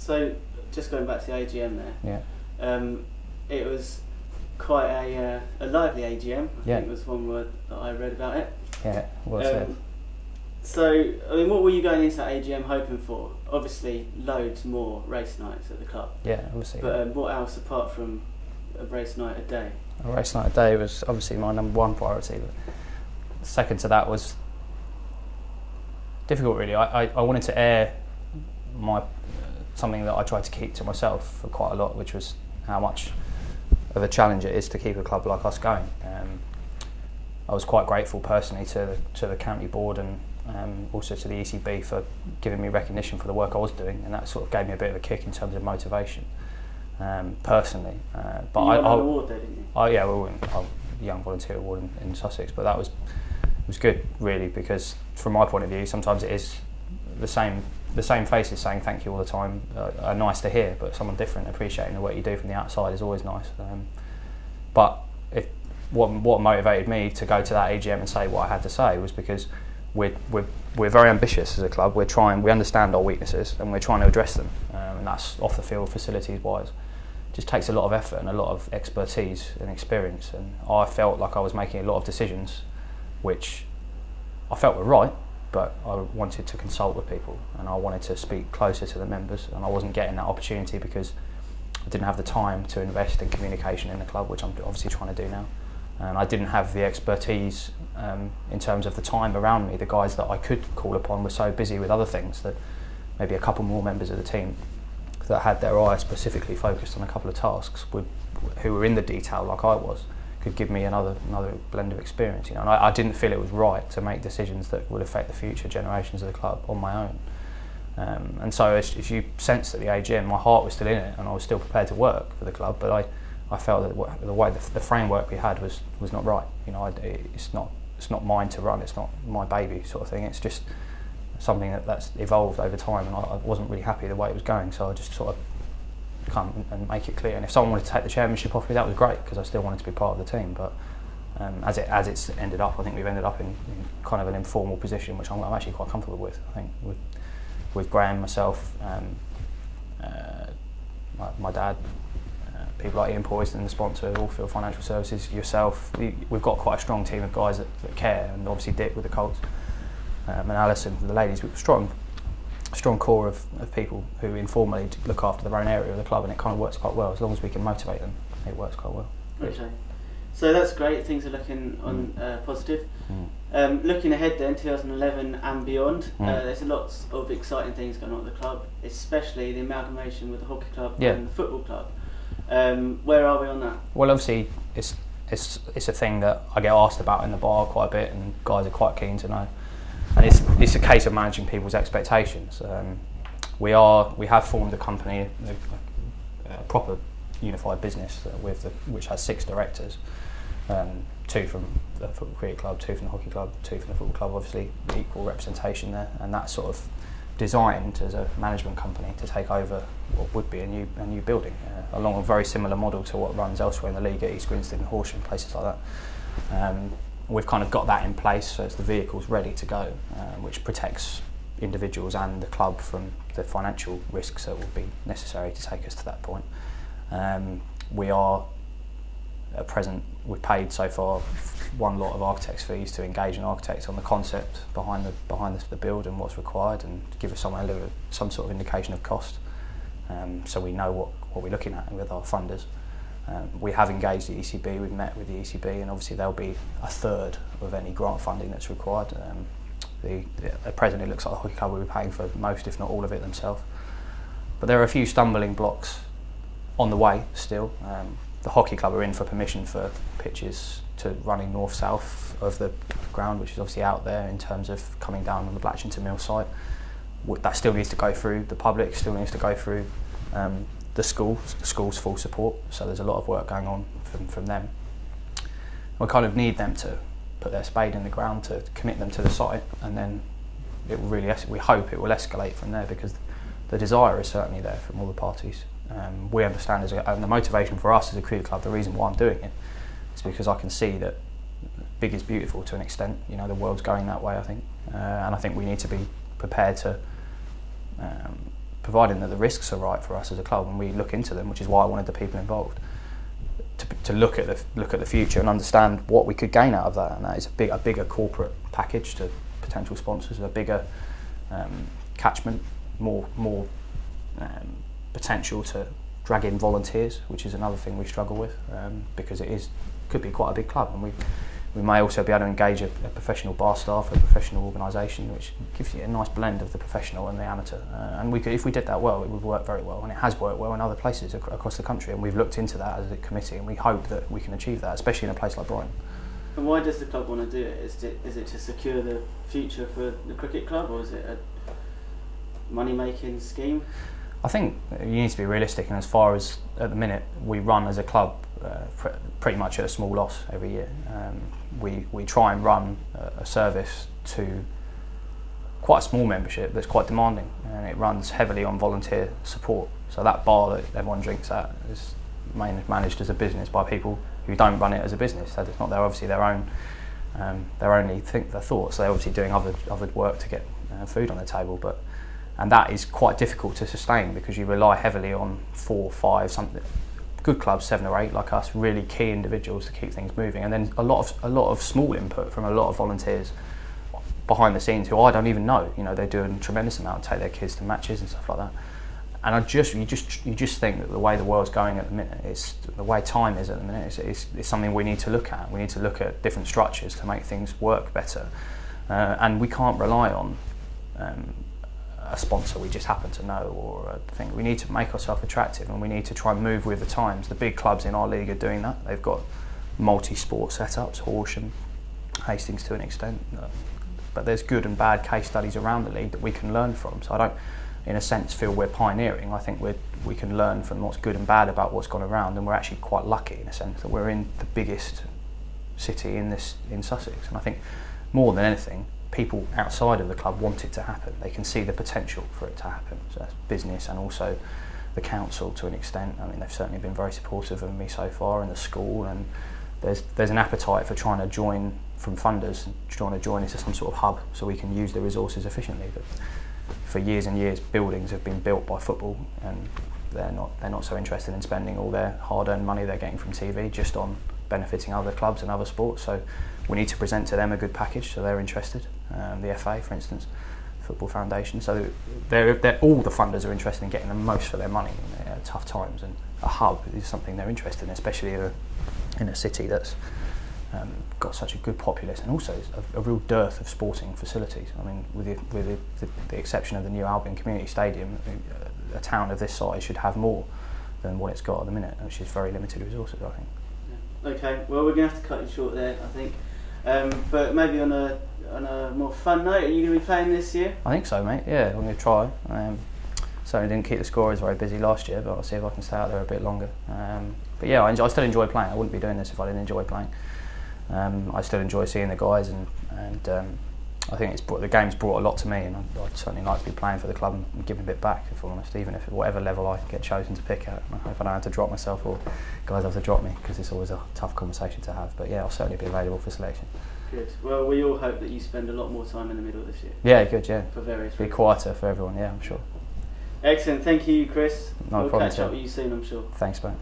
So, just going back to the AGM there. Yeah. It was quite a lively AGM. I think was one word that I read about it. Yeah, well said. So, I mean, what were you going into that AGM hoping for? Obviously, loads more race nights at the club. Yeah, obviously. But what else apart from a race night a day? A race night a day was obviously my number one priority. But second to that was difficult, really. I wanted to air something that I tried to keep to myself for quite a lot, which was how much of a challenge it is to keep a club like us going. I was quite grateful personally to the county board and also to the ECB for giving me recognition for the work I was doing, and that sort of gave me a bit of a kick in terms of motivation personally. But you won an award there, didn't you? Yeah, we won a Young Volunteer Award in Sussex, but that was good really, because from my point of view, sometimes it is the same faces saying thank you all the time are nice to hear, but someone different appreciating the work you do from the outside is always nice. But what motivated me to go to that AGM and say what I had to say was because we're very ambitious as a club. We understand our weaknesses and we're trying to address them, and that's off the field, facilities wise. It just takes a lot of effort and a lot of expertise and experience, and I felt like I was making a lot of decisions which I felt were right, but I wanted to consult with people and I wanted to speak closer to the members, and I wasn't getting that opportunity because I didn't have the time to invest in communication in the club, which I'm obviously trying to do now. And I didn't have the expertise in terms of the time around me. The guys that I could call upon were so busy with other things that maybe a couple more members of the team that had their eye specifically focused on a couple of tasks who were in the detail like I was, could give me another blend of experience. And I didn't feel it was right to make decisions that would affect the future generations of the club on my own. And so as you sensed at the AGM, my heart was still in it and I was still prepared to work for the club, but I felt that the way the framework we had was not right. It's not mine to run. It's not my baby sort of thing. It's just something that's evolved over time, and I wasn't really happy the way it was going. So I just sort of come and make it clear. And if someone wanted to take the chairmanship off me, that was great because I still wanted to be part of the team. But as it's ended up, I think we've ended up in kind of an informal position, which I'm actually quite comfortable with. I think with Graham, myself, my dad. People like Ian Poyston, the sponsor of Allfield Financial Services, yourself. We've got quite a strong team of guys that care, and obviously Dick with the Colts, and Alison, the ladies. We've got a strong core of people who informally look after their own area of the club, and it kind of works quite well. As long as we can motivate them, it works quite well. Okay, so that's great. Things are looking on positive. Looking ahead then, 2011 and beyond, there's lots of exciting things going on at the club, especially the amalgamation with the hockey club and the football club. Where are we on that? Well, obviously it's a thing that I get asked about in the bar quite a bit, and guys are quite keen to know. And it's a case of managing people's expectations. We have formed a company, a proper unified business which has 6 directors, 2 from the Football Cricket Club, 2 from the Hockey Club, 2 from the Football Club. Obviously, equal representation there, and that's sort of designed as a management company to take over what would be a new building, along a very similar model to what runs elsewhere in the league at East Grinstead and Horsham, places like that. We've kind of got that in place, so it's the vehicle's ready to go, which protects individuals and the club from the financial risks that will be necessary to take us to that point. We are at present, we've paid so far one lot of architects' fees to engage an architect on the concept behind the build and what's required, and give us some sort of indication of cost, so we know what we're looking at with our funders. We have engaged the ECB, we've met with the ECB, and obviously they'll be a third of any grant funding that's required. At present it looks like the Hockey Club will be paying for most, if not all of it themselves. But there are a few stumbling blocks on the way still. The Hockey Club are in for permission for pitches to running north-south of the ground, which is obviously out there in terms of coming down on the Blatchington Mill site. That still needs to go through the public, still needs to go through the school's full support, so there's a lot of work going on from them. We kind of need them to put their spade in the ground to commit them to the site, and then we hope it will escalate from there, because the desire is certainly there from all the parties. We understand, and the motivation for us as a cricket club, the reason why I'm doing it is because I can see that big is beautiful to an extent. The world's going that way, I think, and I think we need to be prepared to providing that the risks are right for us as a club and we look into them, which is why I wanted the people involved to look at the future and understand what we could gain out of that, and that is a bigger corporate package to potential sponsors, a bigger catchment, more potential to drag in volunteers, which is another thing we struggle with, because could be quite a big club, and we may also be able to engage a professional bar staff, a professional organisation, which gives you a nice blend of the professional and the amateur. And if we did that well, it would work very well, and it has worked well in other places across the country. And we've looked into that as a committee, and we hope that we can achieve that, especially in a place like Brighton. And why does the club want to do it? Is it to secure the future for the cricket club, or is it a money-making scheme? I think you need to be realistic, and as far as at the minute we run as a club pretty much at a small loss every year. We try and run a service to quite a small membership that's quite demanding, and it runs heavily on volunteer support. So that bar that everyone drinks at is managed as a business by people who don't run it as a business. So it's not obviously their own their thoughts. So they're obviously doing other work to get food on the table, and that is quite difficult to sustain because you rely heavily on 4, 5 something. Good clubs, 7 or 8 like us, really key individuals to keep things moving, and then a lot of small input from a lot of volunteers behind the scenes who I don't even know. You know, they're doing a tremendous amount to take their kids to matches and stuff like that. And you just think that the way the world's going at the minute, the way time is at the minute, it's something we need to look at. We need to look at different structures to make things work better, and we can't rely on a sponsor we just happen to know or a thing. We need to make ourselves attractive, and we need to try and move with the times. The big clubs in our league are doing that. They've got multi-sport setups, Horsham, Hastings to an extent, but there's good and bad case studies around the league that we can learn from. So I don't, in a sense, feel we're pioneering. I think we can learn from what's good and bad about what's gone around, and we're actually quite lucky in a sense that we're in the biggest city in Sussex. And I think more than anything, people outside of the club want it to happen. They can see the potential for it to happen. So that's business and also the council to an extent. I mean, they've certainly been very supportive of me so far, in the school, and there's an appetite for trying to join from funders, trying to join into some sort of hub so we can use the resources efficiently. But for years and years, buildings have been built by football, and they're not so interested in spending all their hard-earned money they're getting from TV just on benefiting other clubs and other sports. So we need to present to them a good package so they're interested. The FA, for instance, Football Foundation. So they're all the funders are interested in getting the most for their money in tough times, and a hub is something they're interested in, especially in a city that's got such a good populace, and also a real dearth of sporting facilities. I mean, with the exception of the new Albion Community Stadium, a town of this size should have more than what it's got at the minute, which is very limited resources, I think. Yeah. Okay, well, we're going to have to cut you short there, I think. But maybe on a more fun note, are you going to be playing this year? I think so, mate. Yeah, I'm going to try. Certainly didn't keep the scorers very busy last year, but I'll see if I can stay out there a bit longer. But yeah, I still enjoy playing. I wouldn't be doing this if I didn't enjoy playing. I still enjoy seeing the guys, and I think the game's brought a lot to me, and I'd certainly like to be playing for the club and giving a bit back, if I'm honest, even if at whatever level I get chosen to pick at. I hope I don't have to drop myself or guys have to drop me, because it's always a tough conversation to have. But yeah, I'll certainly be available for selection. Good. Well, we all hope that you spend a lot more time in the middle this year. Yeah, good, yeah. For various reasons. Be quieter for everyone, yeah, I'm sure. Excellent. Thank you, Chris. No problem. We'll catch up with you soon, I'm sure. Thanks, mate.